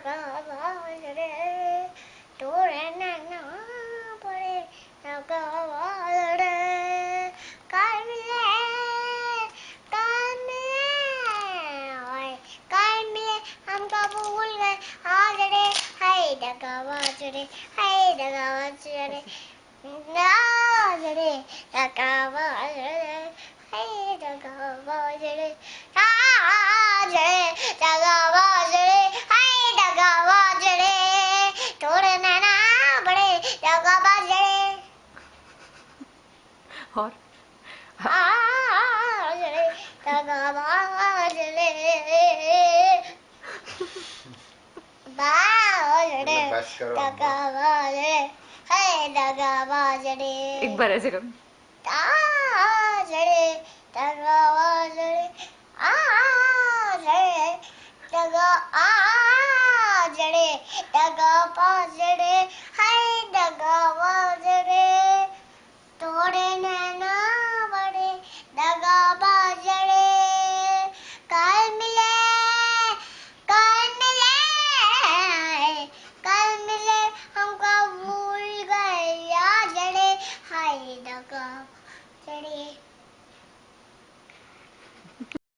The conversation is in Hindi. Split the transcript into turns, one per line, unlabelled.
दगा बाजरे तोड़े ना पड़े दगा बाजरे काल मिले हमको भूल गए हाजरे हाय दगा बाजरे नाजरे दगा बाजरे हाय दगा बाजरे दगा बाजरे हाय दगा बाजरे तोड़ने ना पड़े दगा बाजरे
और
दगा बाजरे दगा बाजरे हाय दगा बाजरे
एक बार ऐसे करो
आजरे दगा बाजरे दगा आजरे दगा बाजरे हाय दगा बाजरे तोड़े ना बड़े दगा बाजरे कल मिले हमको भूल गए याजरे हाय दगा बाजरे